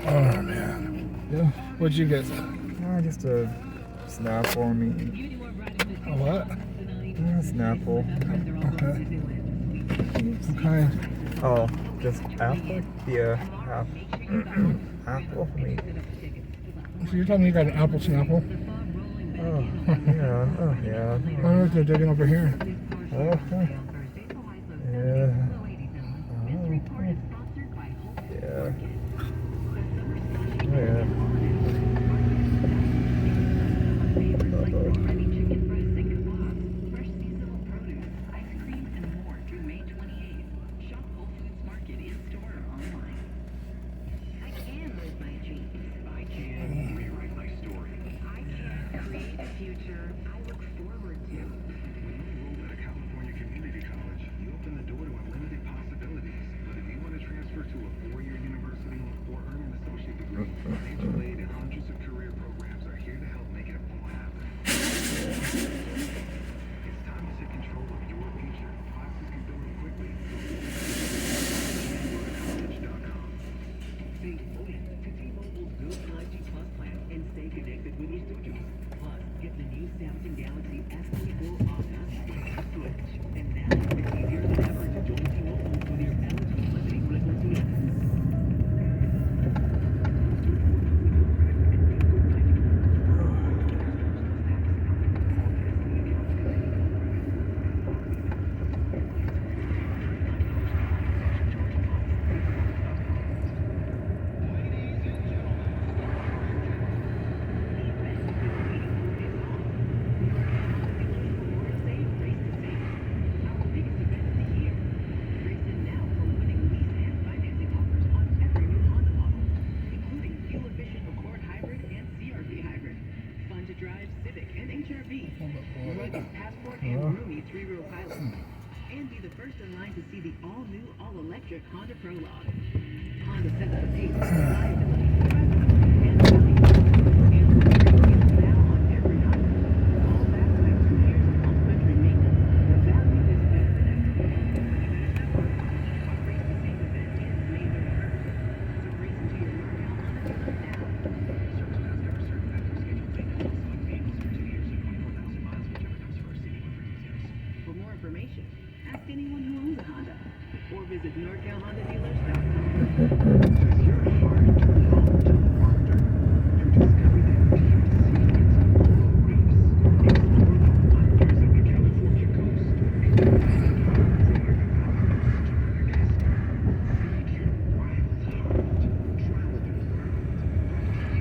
Oh man. Yeah. What'd you get? Just a Snapple meat. A what? Snapple. Okay. Oh, just apple? Yeah, apple meat. So you're telling me you got an apple Snapple? Oh, yeah. Oh, yeah. I don't know if they're digging over here. Yeah. Yeah. Yeah. And be the first in line to see the all-new, all-electric Honda Prologue. Honda sets the pace for reliability, and value. And now on every Honda. All backed by 2 years of complimentary maintenance. The value is better than ever. Race to Save event ends May 31st. So race into your Norcal Honda dealer now. For more information, ask anyone who owns a Honda or visit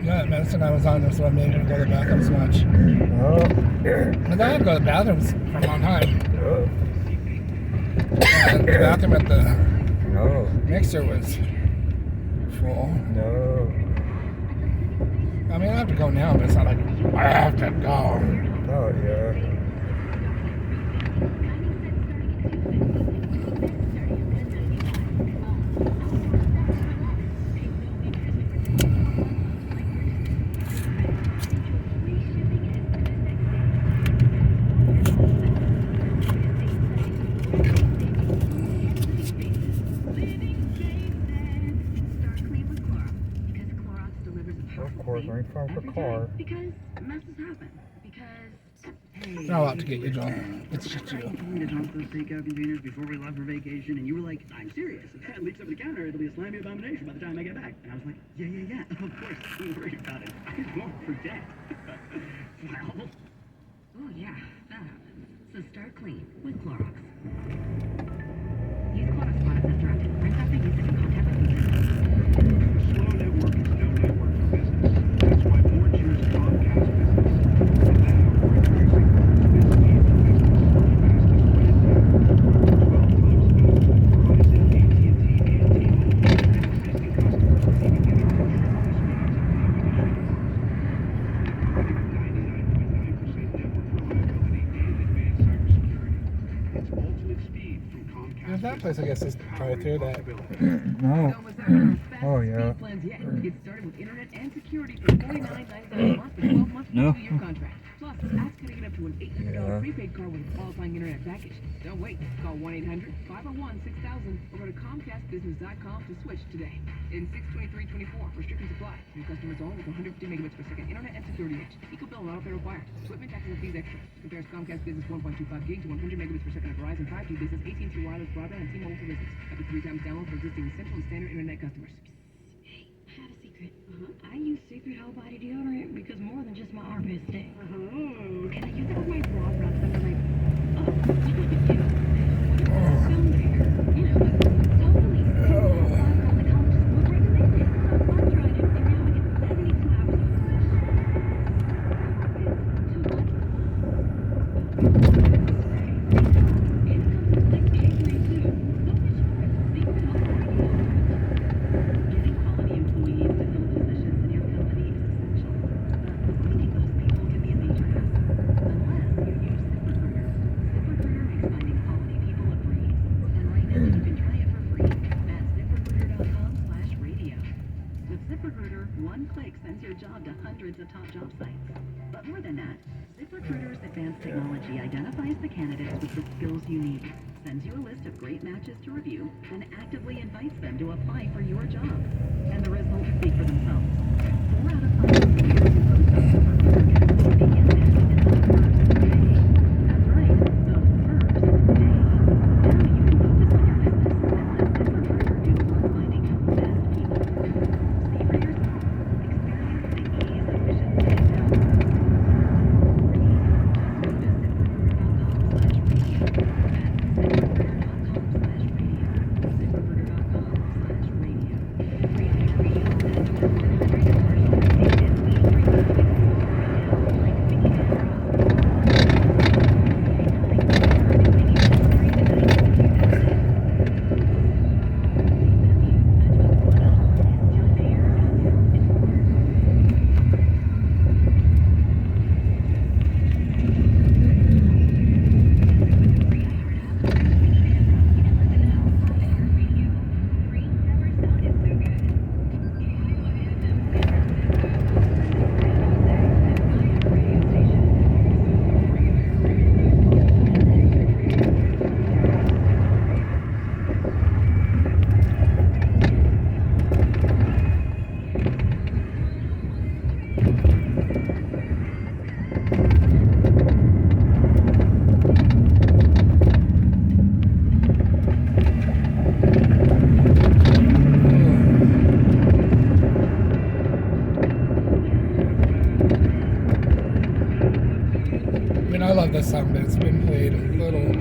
Yeah, that medicine I was on is what made me go to the bathroom so much. But I had to go to the bathrooms for a long time. And the bathroom at the mixer was full. I mean, I have to go now, but it's not like I have to go. Oh, yeah. Of course, I found the car. Because messes happen. Because hey, Not a lot to get you, John. It's just you. I told me to toss those takeout containers before we left for vacation, and you were like, "I'm serious. If that leaks over the counter, it'll be a slimy abomination by the time I get back." And I was like, "Yeah. Of course, don't worry about it. I won't forget." Well. Oh yeah, that happens. So start clean with Clorox. Use Clorox products as directed. Rinse after use and contact with users. Slow network is no network for business. That's why more choose Comcast Business. And now we're introducing This Speed for Business. Fastest way to data. 12 times speed. Verizon, AT&T, and T-Mobile. Existing customers are even getting triple the speeds of competition. With 99.9% network reliability and advanced cybersecurity. It's ultimate speed from Comcast. There's that place, I guess, is right through that. Oh, yeah. Get started with internet and security for $49.99 a month for 12 months No. 2-year contract. Plus, ask how to get up to an $800 prepaid card with a qualifying internet package. Don't wait. Call 1-800-501-6000 or go to ComcastBusiness.com to switch today. In 6/23/24, restrictions apply. Wi-Fi. New customers only with 150 megabits per second internet and security edge. Eco-bill not pay required. Equipment taxes and fees extra. Compares Comcast Business 1.25 gig to 100 megabits per second of Verizon 5G Business, AT&T Wireless Broadband, and T-Mobile for Business. Up to 3 times download for existing Essential and Standard internet customers. Hey, I have a secret. I use Secret Whole Body Deodorant because more than just my armpit stink. Oh, can I use that with my bra wrapped under my... Film there. You know, but totally. Gynecologist would recommend it. So I tried it, and now I get 72 hours of fresh. Too much. And it comes with 6 days free too. So much more. Secret Whole Body Deodorant. Getting quality employees to fill positions in your company is essential. But finding those people can be a major hassle. Unless you use ZipRecruiter. ZipRecruiter makes finding quality people a breeze. And right now you can try it for free at ZipRecruiter.com/radio. With ZipRecruiter, one click sends your job to hundreds of top job sites. But more than that, ZipRecruiter's advanced technology identifies the candidates with the skills you need, sends you a list of great matches to review, and actively invites them to apply for your job. And the results speak for themselves. 4 out of 5 employers who post on ZipRecruiter get quality candidates within the first day. That's right, the first day. Now you can focus on your business and let ZipRecruiter do the work finding the best people. See for yourself. Experience the ease, efficiency, and value. I mean, I love this song, but it's been played a little,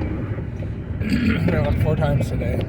like 4 times today.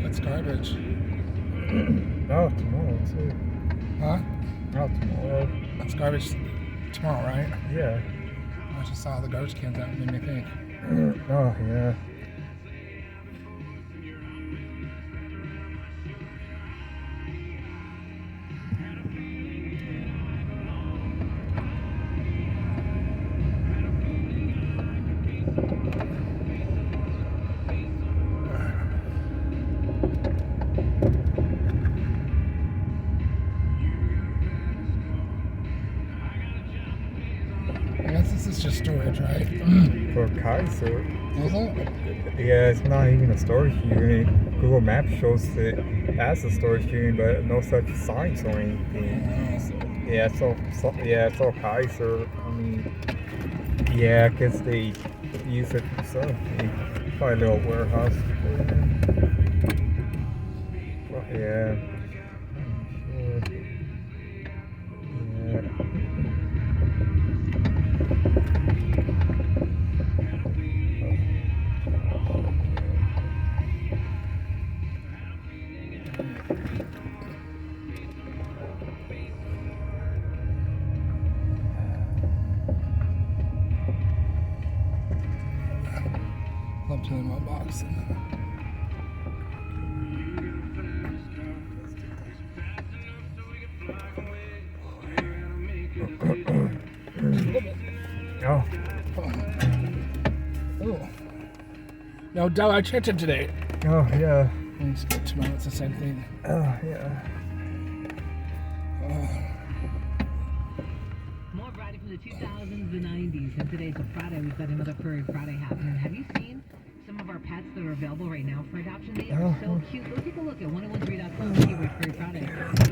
That's garbage. Oh, tomorrow too. Huh? Oh, tomorrow. It's garbage tomorrow, right? Yeah. I just saw the garbage cans out and made me think. Oh, yeah. I guess this is just storage, right? For Kaiser. Is it? Yeah, it's not even a storage unit. Google Maps shows it as a storage unit, but no such signs or anything. Yeah, it's all Kaiser. I mean, yeah, 'cause they use it for something. Probably a little warehouse. Well, yeah. I'm sure. Yeah. Up to the mailbox. Oh, Oh. No, Dell, I checked it today. oh yeah. And tomorrow it's the same thing. Oh yeah. More Friday from the 2000s, the 90s, and today's a Friday. We've got another Furry Friday happening. Have you seen some of our pets that are available right now for adoption? They are so cute. Go take a look at 1013.com. Keyword Furry Friday.